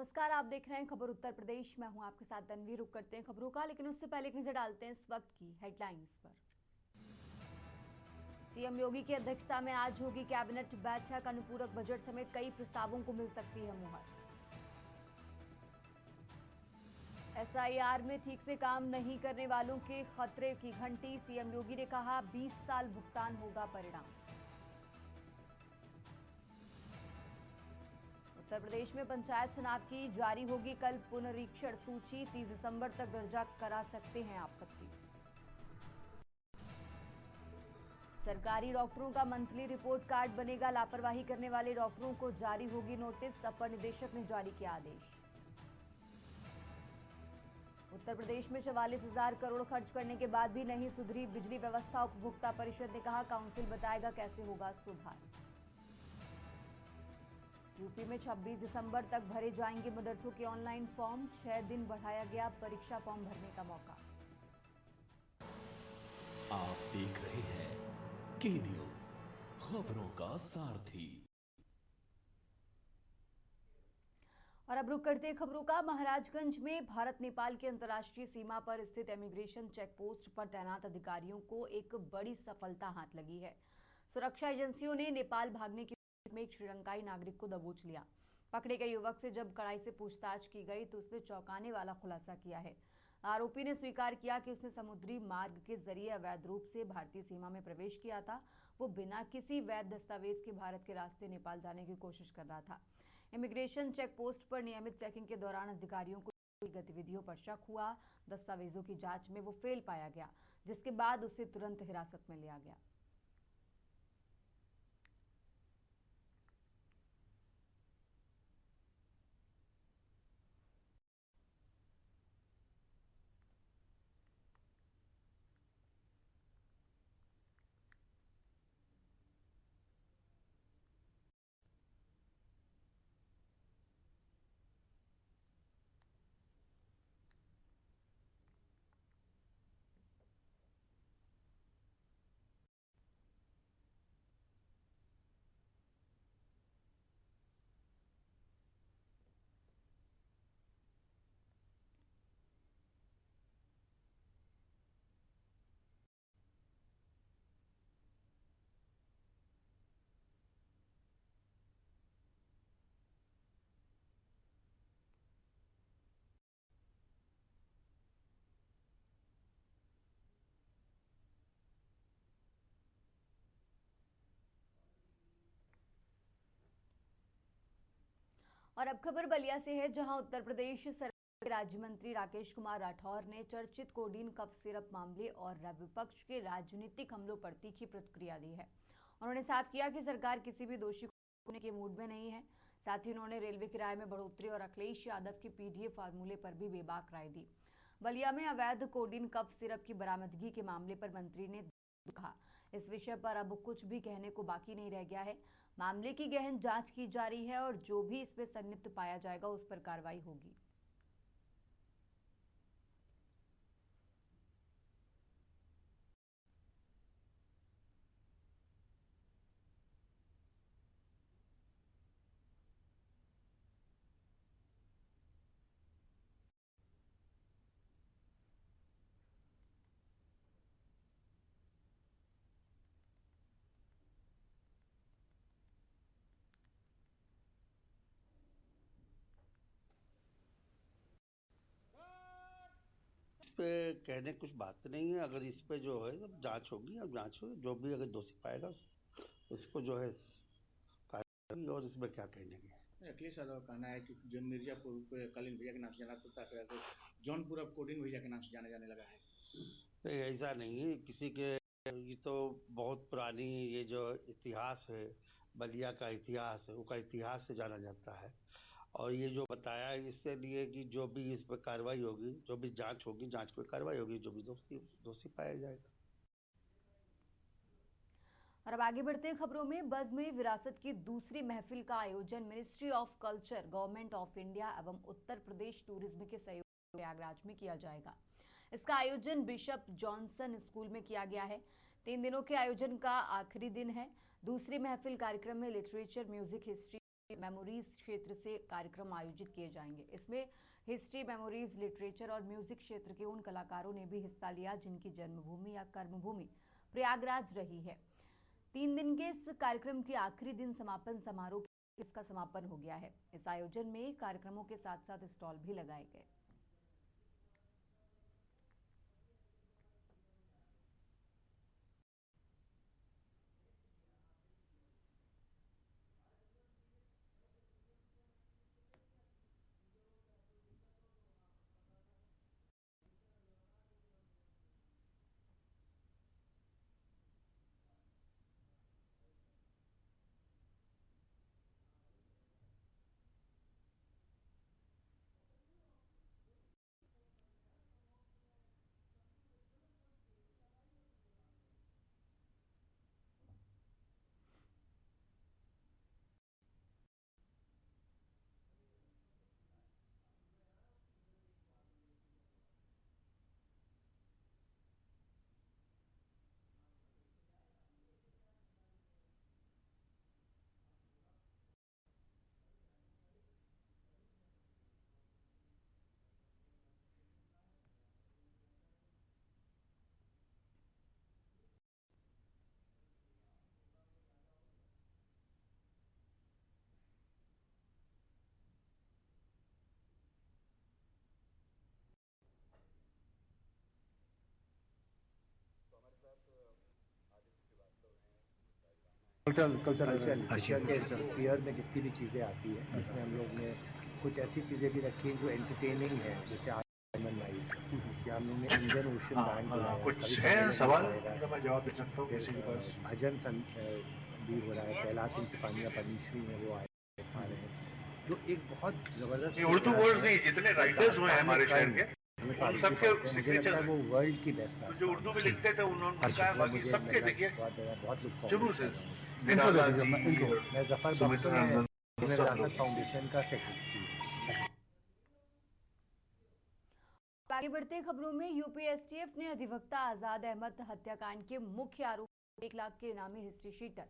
नमस्कार, आप देख रहे हैं खबर उत्तर प्रदेश। मैं हूं आपके साथ तन्वी। रुक करते हैं खबरों का, लेकिन उससे पहले एक नजर डालते हैं इस वक्त की हेडलाइंस पर। सीएम योगी की अध्यक्षता में आज होगी कैबिनेट बैठक। अनुपूरक बजट समेत कई प्रस्तावों को मिल सकती है मुहर। एसआईआर में ठीक से काम नहीं करने वालों के खतरे की घंटी। सीएम योगी ने कहा 20 साल भुगतान होगा परिणाम। उत्तर प्रदेश में पंचायत चुनाव की जारी होगी कल पुनरीक्षण सूची। 30 दिसंबर तक दर्जा करा सकते हैं आपत्ति। सरकारी डॉक्टरों का मंथली रिपोर्ट कार्ड बनेगा। लापरवाही करने वाले डॉक्टरों को जारी होगी नोटिस। अपर निदेशक ने जारी किया आदेश। उत्तर प्रदेश में 44,000 करोड़ खर्च करने के बाद भी नहीं सुधरी बिजली व्यवस्था। उपभोक्ता परिषद ने कहा काउंसिल बताएगा कैसे होगा सुधार। यूपी में 26 दिसंबर तक भरे जाएंगे मदरसों के ऑनलाइन फॉर्म। 6 दिन बढ़ाया गया परीक्षा फॉर्म भरने का मौका। आप देख रहे हैं के न्यूज, खबरों का सारथी। और अब रुक करते हैं खबरों का। महाराजगंज में भारत नेपाल की अंतर्राष्ट्रीय सीमा पर स्थित इमिग्रेशन चेक पोस्ट पर तैनात अधिकारियों को एक बड़ी सफलता हाथ लगी है। सुरक्षा एजेंसियों ने नेपाल भागने की कोशिश में एक श्रीलंकाई नागरिक को दबोच लिया। पकड़े गए युवक से जब कड़ाई से पूछताछ की गई तो उसने चौंकाने वाला खुलासा किया है। आरोपी ने स्वीकार किया कि उसने समुद्री मार्ग के जरिए अवैध रूप से भारतीय सीमा में प्रवेश किया था। वो बिना किसी वैध दस्तावेज के भारत के रास्ते नेपाल जाने की कोशिश कर रहा था। इमिग्रेशन चेक पोस्ट पर नियमित चेकिंग के दौरान अधिकारियों को गतिविधियों पर शक हुआ। दस्तावेजों की जांच में वो फेल पाया गया, जिसके बाद उसे तुरंत हिरासत में लिया गया। और अब खबर बलिया से है, जहां उत्तर प्रदेश सरकार के राज्य मंत्री राकेश कुमार राठौर ने चर्चित कोडीन कफ सिरप मामले और विपक्ष के राजनीतिक हमलों पर तीखी प्रतिक्रिया दी है। उन्होंने साफ किया कि सरकार किसी भी दोषी को रोकने के मूड में नहीं है। साथ ही उन्होंने रेलवे किराए में बढ़ोतरी और अखिलेश यादव के पीडीए फार्मूले पर भी बेबाक राय दी। बलिया में अवैध कोडीन कफ सिरप की बरामदगी के मामले पर मंत्री ने कहा, इस विषय पर अब कुछ भी कहने को बाकी नहीं रह गया है। मामले की गहन जांच की जा रही है और जो भी इसमें संलिप्त पाया जाएगा उस पर कार्रवाई होगी। पे कहने कुछ बात नहीं है। अगर इस पे जो है जांच होगी, अब जांच होगी, जो भी अगर दोषी पाएगा उसको जो है कार्रवाई। और इसमें क्या कहने की अखिलेश यादव का कहना है कि जो मिर्जापुर को कलीन भैया के नाम से जाना था, जौनपुर अब कोडिन भैया के नाम से जाने जाने लगा है। तो ऐसा नहीं है किसी के, ये तो बहुत पुरानी ये जो इतिहास है, बलिया का इतिहास है, उसका इतिहास से जाना जाता है। और ये जो बताया इससे लिए कि जो भी इस पर कार्रवाई होगी, जो भी जांच होगी, जांच पे कार्रवाई होगी, जो भी दोषी पाया जाएगा। और अब आगे बढ़ते हैं खबरों में। बज़्म-ए विरासत की दूसरी महफिल का आयोजन ministry of culture, government of India एवं उत्तर प्रदेश टूरिज्म के सहयोग से प्रयागराज में किया जाएगा। इसका आयोजन बिशप जॉनसन स्कूल में किया गया है। 3 दिनों के आयोजन का आखिरी दिन है। दूसरी महफिल कार्यक्रम में लिटरेचर, म्यूजिक, हिस्ट्री मेमोरीज क्षेत्र से कार्यक्रम आयोजित किए जाएंगे। इसमें हिस्ट्री, मेमोरीज, लिटरेचर और म्यूजिक क्षेत्र के उन कलाकारों ने भी हिस्सा लिया जिनकी जन्मभूमि या कर्मभूमि प्रयागराज रही है। 3 दिन के इस कार्यक्रम के आखिरी दिन समापन समारोह इसका समापन हो गया है। इस आयोजन में कार्यक्रमों के साथ साथ स्टॉल भी लगाए गए। कल्चर के स्फीयर में जितनी भी चीज़ें आती है, इसमें हम लोग ने कुछ ऐसी चीज़ें भी रखी हैं जो एंटरटेनिंग है, जैसे डायमंड नाइट, या हम लोग ने इंडियन ओशन बैंड बुलाया, कुछ है सवाल तो मैं जवाब दे सकता हूँ फिर किसी के पास। भजन भी हो रहा है, प्रहलाद सिंह सिपानिया पद्मश्री हैं वो आ रहे हैं, जो एक बहुत ज़बरदस्त ये उर्दू वर्ड नहीं, जितने राइटर्स हुए हैं हमारे शहर के उन सबके मुझे लगता है वो वर्ल्ड की बेस्ट जो उर्दू में लिखते थे उन्होंने कहा बाकी सबके देखिए बहुत लुक शुरू से मैं जफर बख्तो में विरासत फाउंडेशन का सेक्रेटरी। आगे बढ़ते खबरों में यूपीएसटीएफ ने अधिवक्ता आजाद अहमद हत्याकांड के मुख्य आरोपी 1 लाख के इनामी हिस्ट्री शीटर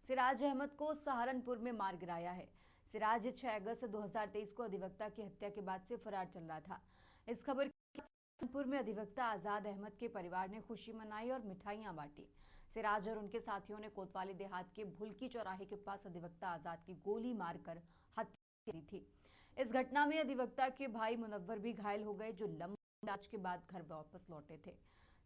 सिराज अहमद को सहारनपुर में मार गिराया है। सिराज 6 अगस्त 2023 को अधिवक्ता की हत्या के बाद से फरार चल रहा था। इस खबर के सहारनपुर में अधिवक्ता आजाद अहमद के परिवार ने खुशी मनाई और मिठाइयां बांटी। सिराज और उनके साथियों ने कोतवाली देहात के भुलकी चौराहे के पास अधिवक्ता आजाद की गोली मारकर हत्या की थी। इस घटना में अधिवक्ता के भाई मुनव्वर भी घायल हो गए, जो लंबे इलाज के बाद घर वापस लौटे थे।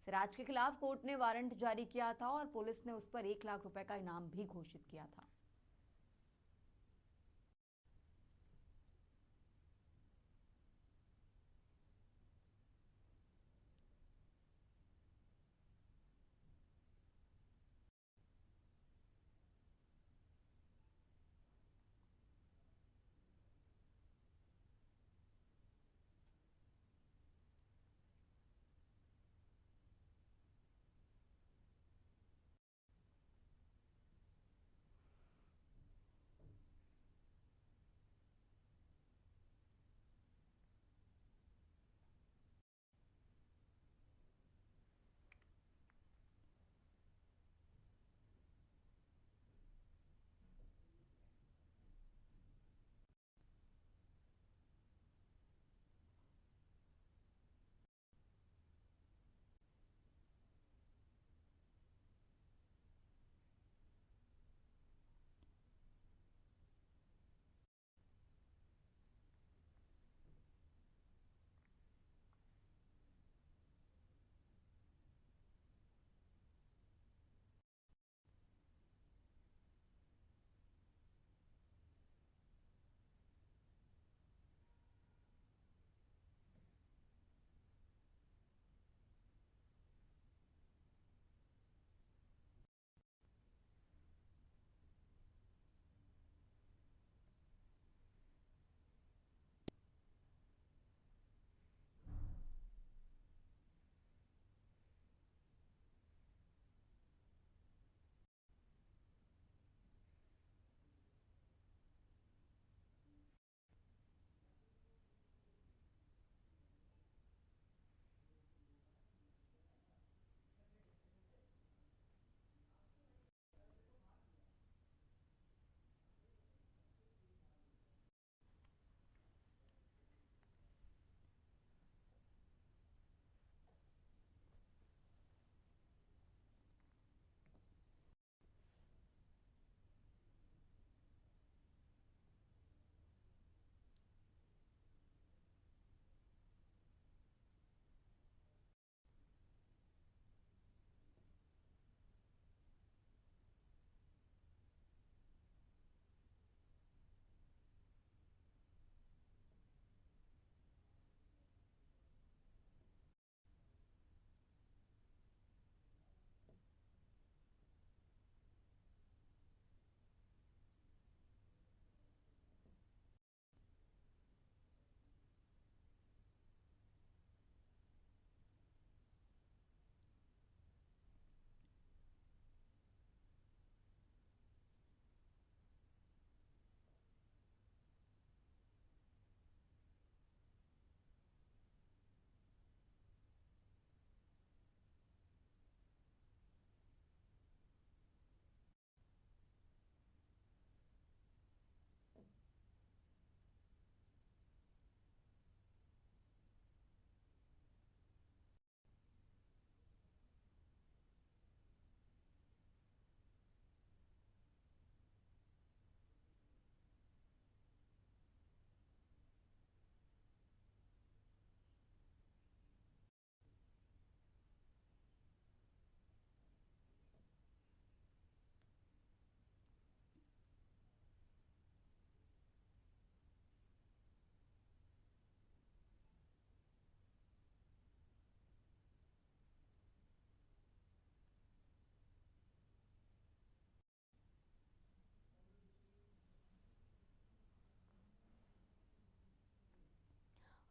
सिराज के खिलाफ कोर्ट ने वारंट जारी किया था और पुलिस ने उस पर 1 लाख रुपए का इनाम भी घोषित किया था।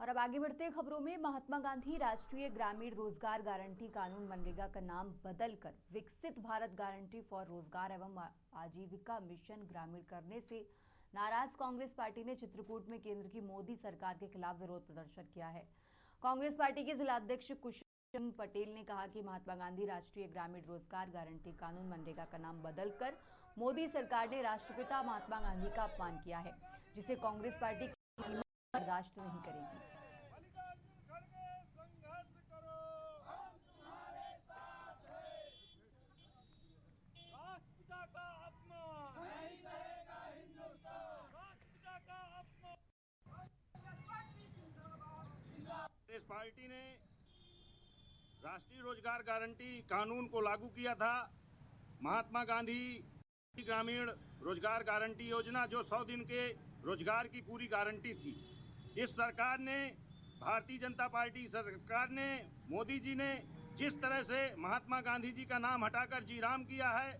और अब आगे बढ़ते हैं खबरों में। महात्मा गांधी राष्ट्रीय ग्रामीण रोजगार गारंटी कानून मनरेगा का नाम बदलकर विकसित भारत गारंटी फॉर रोजगार एवं आजीविका मिशन ग्रामीण करने से नाराज कांग्रेस पार्टी ने चित्रकूट में केंद्र की मोदी सरकार के खिलाफ विरोध प्रदर्शन किया है। कांग्रेस पार्टी के जिलाध्यक्ष कुशल पटेल ने कहा कि महात्मा गांधी राष्ट्रीय ग्रामीण रोजगार गारंटी कानून मनरेगा का नाम बदलकर मोदी सरकार ने राष्ट्रपिता महात्मा गांधी का अपमान किया है, जिसे कांग्रेस पार्टी की कीमत बर्दाश्त नहीं करेगी। कांग्रेस पार्टी ने राष्ट्रीय रोजगार गारंटी कानून को लागू किया था। महात्मा गांधी ग्रामीण रोजगार गारंटी योजना जो 100 दिन के रोजगार की पूरी गारंटी थी, इस सरकार ने, भारतीय जनता पार्टी सरकार ने, मोदी जी ने जिस तरह से महात्मा गांधी जी का नाम हटाकर जी राम किया है,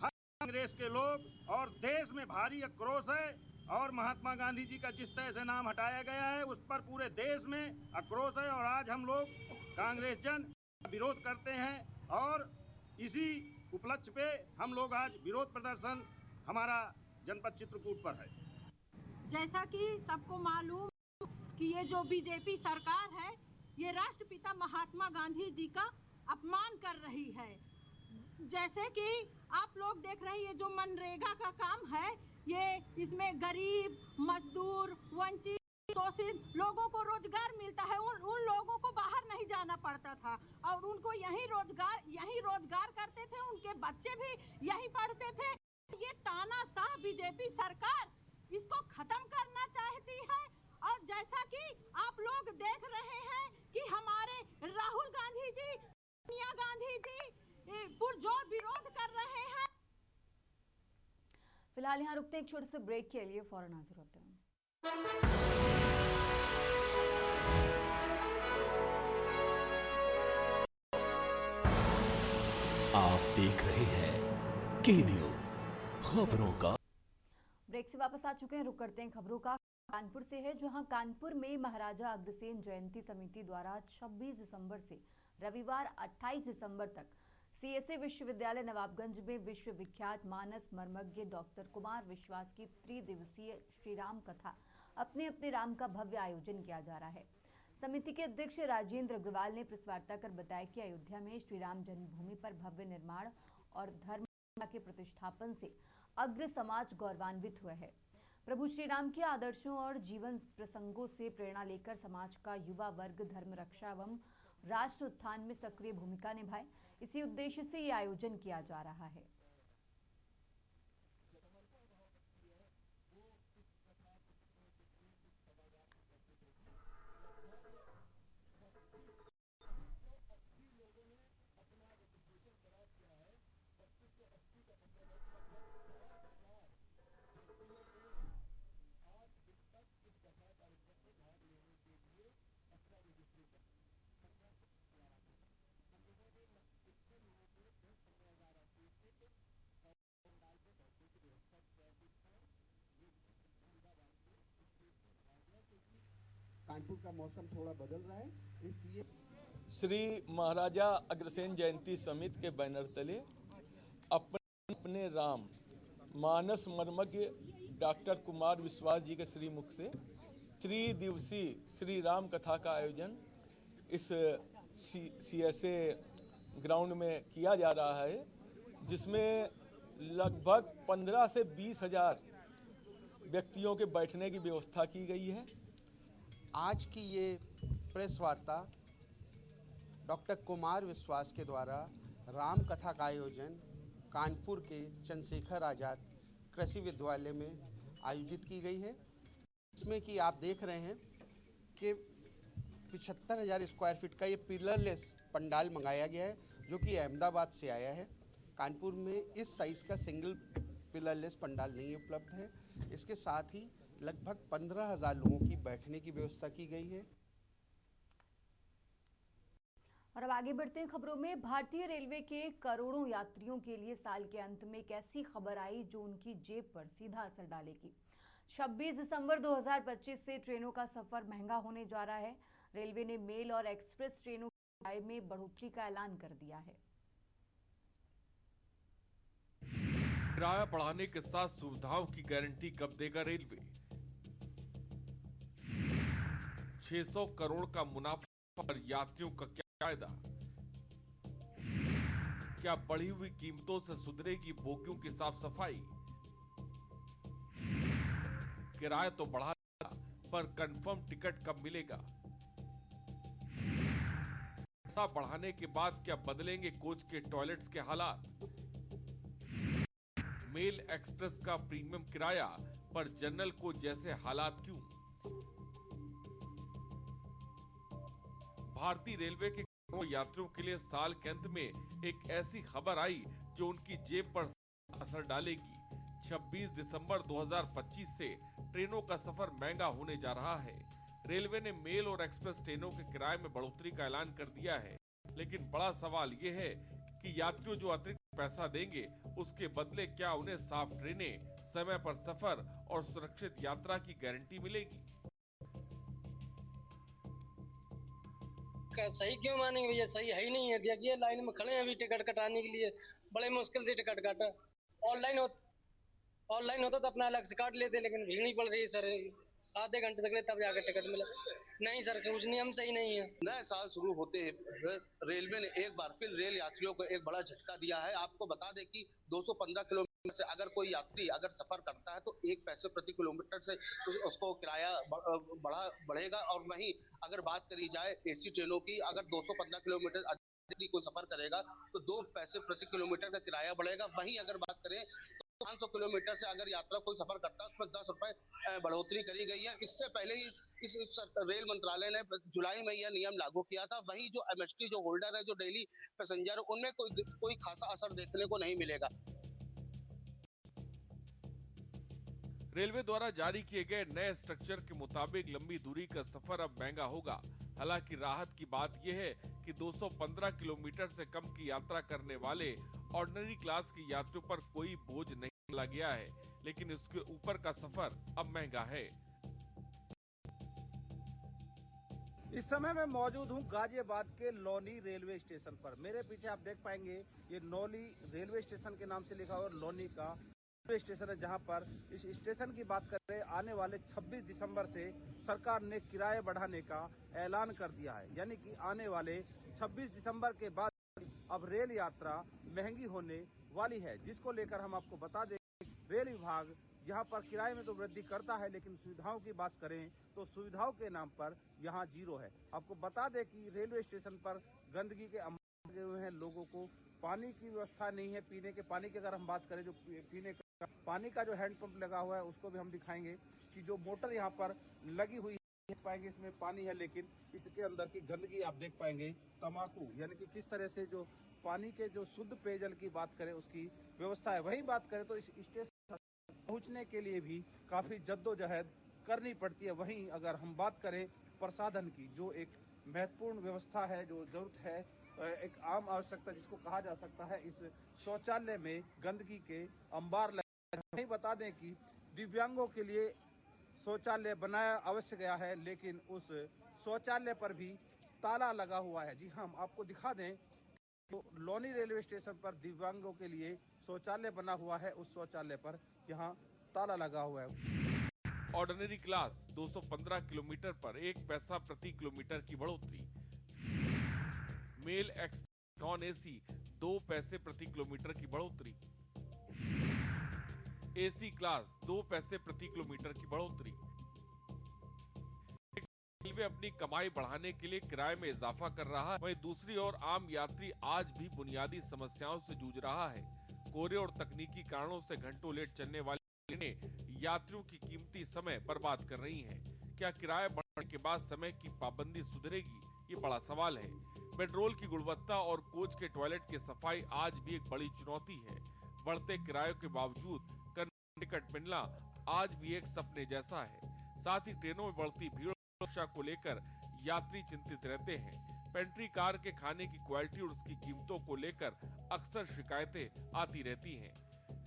हर कांग्रेस के लोग और देश में भारी आक्रोश है। और महात्मा गांधी जी का जिस तरह से नाम हटाया गया है उस पर पूरे देश में आक्रोश है। और आज हम लोग कांग्रेस जन विरोध करते हैं और इसी उपलक्ष्य पे हम लोग आज विरोध प्रदर्शन हमारा जनपद चित्रकूट पर है। जैसा कि सबको मालूम कि ये जो बीजेपी सरकार है ये राष्ट्रपिता महात्मा गांधी जी का अपमान कर रही है। जैसे कि आप लोग देख रहे हैं ये जो मनरेगा का काम है, ये इसमें गरीब, मजदूर, वंचित, शोषित लोगों को रोजगार मिलता है। उन लोगों को बाहर नहीं जाना पड़ता था और उनको यही रोजगार करते थे, उनके बच्चे भी यही पढ़ते थे। ये तानाशाह बीजेपी सरकार इसको खत्म करना चाहती है। और जैसा कि आप लोग देख रहे हैं कि हमारे राहुल गांधी जी, सोनिया गांधी जी पुरजोर विरोध कर रहे हैं। फिलहाल यहाँ रुकते हैं एक छोटे से ब्रेक के लिए, फौरन हाजिर होते हैं। आप देख रहे हैं के न्यूज खबरों का। ब्रेक से वापस आ चुके हैं। रुक करते हैं खबरों का कानपुर से है, जहां कानपुर में महाराजा अग्रसेन जयंती समिति द्वारा 26 दिसंबर से रविवार 28 दिसंबर तक सीएसए विश्वविद्यालय नवाबगंज में विश्व विख्यात मानस मर्मज्ञ डॉक्टर कुमार विश्वास की त्रिदिवसीय श्री राम कथा अपने अपने राम का भव्य आयोजन किया जा रहा है। समिति के अध्यक्ष राजेंद्र अग्रवाल ने प्रेस वार्ता कर बताया कि अयोध्या में श्री राम जन्मभूमि पर भव्य निर्माण और धर्म के प्रतिष्ठापन से अग्र समाज गौरवान्वित हुआ है। प्रभु श्री राम के आदर्शों और जीवन प्रसंगों से प्रेरणा लेकर समाज का युवा वर्ग धर्म रक्षा एवं राष्ट्र उत्थान में सक्रिय भूमिका निभाए, इसी उद्देश्य से ये आयोजन किया जा रहा है। कानपुर का मौसम थोड़ा बदल रहा है, इसलिए श्री महाराजा अग्रसेन जयंती समिति के बैनर तले अपने राम मानस मर्मज्ञ डॉक्टर कुमार विश्वास जी के श्रीमुख से त्रिदिवसीय श्री राम कथा का आयोजन इस सीएसए ग्राउंड में किया जा रहा है, जिसमें लगभग 15 से 20 हजार व्यक्तियों के बैठने की व्यवस्था की गई है। आज की ये प्रेस वार्ता डॉक्टर कुमार विश्वास के द्वारा राम कथा का आयोजन कानपुर के चंद्रशेखर आज़ाद कृषि विद्यालय में आयोजित की गई है। इसमें कि आप देख रहे हैं कि 75,000 स्क्वायर फीट का ये पिलरलेस पंडाल मंगाया गया है, जो कि अहमदाबाद से आया है। कानपुर में इस साइज़ का सिंगल पिलरलेस पंडाल नहीं उपलब्ध है। इसके साथ ही लगभग 15,000 लोगों की बैठने की व्यवस्था की गई है। और अब आगे बढ़ते हैं खबरों में। भारतीय रेलवे के करोड़ों यात्रियों के लिए साल के अंत में एक ऐसी खबर आई जो उनकी जेब पर सीधा असर डालेगी। 26 दिसंबर 2025 से ट्रेनों का सफर महंगा होने जा रहा है। रेलवे ने मेल और एक्सप्रेस ट्रेनों के किराए में बढ़ोतरी का ऐलान कर दिया है। किराया बढ़ाने के साथ सुविधाओं की गारंटी कब देगा रेलवे? 600 करोड़ का मुनाफा पर यात्रियों का क्या फायदा? क्या बढ़ी हुई कीमतों से सुधरेगी बोगियों की साफ सफाई? किराया तो बढ़ा पर कंफर्म टिकट कब मिलेगा? पैसा बढ़ाने के बाद क्या बदलेंगे कोच के टॉयलेट्स के हालात? मेल एक्सप्रेस का प्रीमियम किराया पर जनरल को जैसे हालात क्यों? भारतीय रेलवे के यात्रियों के लिए साल के अंत में एक ऐसी खबर आई जो उनकी जेब पर असर डालेगी। 26 दिसंबर 2025 से ट्रेनों का सफर महंगा होने जा रहा है। रेलवे ने मेल और एक्सप्रेस ट्रेनों के किराए में बढ़ोतरी का ऐलान कर दिया है, लेकिन बड़ा सवाल ये है कि यात्रियों जो अतिरिक्त पैसा देंगे उसके बदले क्या उन्हें साफ ट्रेनें, समय पर सफर और सुरक्षित यात्रा की गारंटी मिलेगी? सही क्यों मानेंगे भैया? सही है ही नहीं है। देखिए लाइन में खड़े हैं अभी टिकट कटाने के लिए, बड़े मुश्किल से टिकट काटा। ऑनलाइन होता तो अपना अलग से काट लेते, लेकिन भीड़ नहीं पड़ रही है सर। आधे घंटे तक तब जाकर टिकट मिला। नहीं सर, कुछ नियम सही नहीं है। नए साल शुरू होते हैं रेलवे ने एक बार फिर रेल यात्रियों को एक बड़ा झटका दिया है। आपको बता दें कि 215 किलोमीटर से अगर कोई यात्री अगर सफर करता है तो 1 पैसे प्रति किलोमीटर से उसको किराया बढ़ेगा। और वहीं अगर बात करी जाए एसी ट्रेनों की, अगर 215 किलोमीटर कोई सफर करेगा तो 2 पैसे प्रति किलोमीटर का किराया बढ़ेगा। वहीं अगर बात करें तो 500 किलोमीटर से अगर यात्रा कोई सफर करता है उसमें 10 रुपए बढ़ोतरी करी गई है। इससे पहले ही इस रेल मंत्रालय ने जुलाई में यह नियम लागू किया था। वहीं जो एमएसटी जो होल्डर है, जो डेली पैसेंजर, उनमें कोई खासा असर देखने को नहीं मिलेगा। रेलवे द्वारा जारी किए गए नए स्ट्रक्चर के मुताबिक लंबी दूरी का सफर अब महंगा होगा। हालांकि राहत की बात यह है कि 215 किलोमीटर से कम की यात्रा करने वाले ऑर्डिनरी क्लास के यात्रियों पर कोई बोझ नहीं डाला गया है, लेकिन इसके ऊपर का सफर अब महंगा है। इस समय मैं मौजूद हूं गाजियाबाद के लोनी रेलवे स्टेशन पर। मेरे पीछे आप देख पाएंगे ये नौली रेलवे स्टेशन के नाम से लिखा हुआ लोनी का रेलवे स्टेशन है, जहां पर इस स्टेशन की बात करें आने वाले 26 दिसंबर से सरकार ने किराए बढ़ाने का ऐलान कर दिया है। यानी कि आने वाले 26 दिसंबर के बाद अब रेल यात्रा महंगी होने वाली है, जिसको लेकर हम आपको बता दें रेल विभाग यहाँ पर किराए में तो वृद्धि करता है, लेकिन सुविधाओं की बात करें तो सुविधाओं के नाम पर यहाँ 0 है। आपको बता दें कि रेलवे स्टेशन पर गंदगी के अंबार लगे हुए हैं, लोगों को पानी की व्यवस्था नहीं है। पीने के पानी की अगर हम बात करें, जो पीने का पानी का जो हैंडपंप लगा हुआ है उसको भी हम दिखाएंगे कि जो मोटर यहाँ पर लगी हुई है, पाएंगे इसमें पानी है, लेकिन इसके अंदर की गंदगी आप देख पाएंगे तंबाकू, यानी कि किस तरह से जो पानी के जो शुद्ध पेयजल की बात करें उसकी व्यवस्था है। वहीं बात करें तो इस स्टेशन पहुंचने के लिए भी काफ़ी जद्दोजहद करनी पड़ती है। वहीं अगर हम बात करें प्रसाधन की, जो एक महत्वपूर्ण व्यवस्था है, जो जरूरत है, एक आम आवश्यकता जिसको कहा जा सकता है, इस शौचालय में गंदगी के अंबार लगे। वहीं बता दें कि दिव्यांगों के लिए शौचालय बनाया अवश्य गया है, लेकिन उस शौचालय पर भी ताला लगा हुआ है। जी हम आपको दिखा दें तो लोनी रेलवे स्टेशन पर दिव्यांगों के लिए शौचालय बना हुआ है, उस शौचालय पर यहाँ ताला लगा हुआ है। ऑर्डिनरी क्लास 215 किलोमीटर पर 1 पैसा प्रति किलोमीटर की बढ़ोतरी। मेल एक्सप्रेस नॉन एसी 2 पैसे प्रति किलोमीटर की बढ़ोतरी। एसी क्लास 2 पैसे प्रति किलोमीटर की बढ़ोतरी। रेलवे अपनी कमाई बढ़ाने के लिए किराए में इजाफा कर रहा है, वहीं दूसरी ओर आम यात्री आज भी बुनियादी समस्याओं से जूझ रहा है। कोहरे और तकनीकी कारणों से घंटों लेट चलने वाली ट्रेनें यात्रियों की कीमती समय बर्बाद कर रही हैं। क्या किराया बढ़ने के बाद समय की पाबंदी सुधरेगी? ये बड़ा सवाल है। पेट्रोल की गुणवत्ता और कोच के टॉयलेट की सफाई आज भी एक बड़ी चुनौती है। बढ़ते किरायों के बावजूद टिकट मिलना आज भी एक सपने जैसा है। साथ ही ट्रेनों में बढ़ती भीड़ सुरक्षा को लेकर यात्री चिंतित रहते हैं। पेंट्री कार के खाने की क्वालिटी और उसकी कीमतों को लेकर अक्सर शिकायतें आती रहती हैं।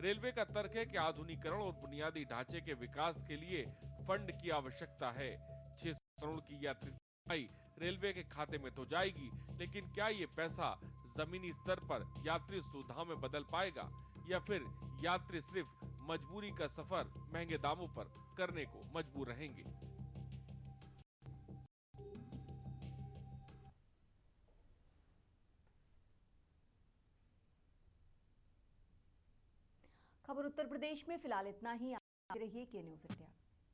रेलवे का तर्क है कि आधुनिकीकरण और बुनियादी ढांचे के विकास के लिए फंड की आवश्यकता है। 600 करोड़ की यात्री भलाई रेलवे के खाते में तो जाएगी, लेकिन क्या ये पैसा जमीनी स्तर पर यात्री सुविधाओं में बदल पाएगा, या फिर यात्री सिर्फ मजबूरी का सफर महंगे दामों पर करने को मजबूर रहेंगे। खबर उत्तर प्रदेश में फिलहाल इतना ही। आते रहिए के न्यूज़ इंडिया।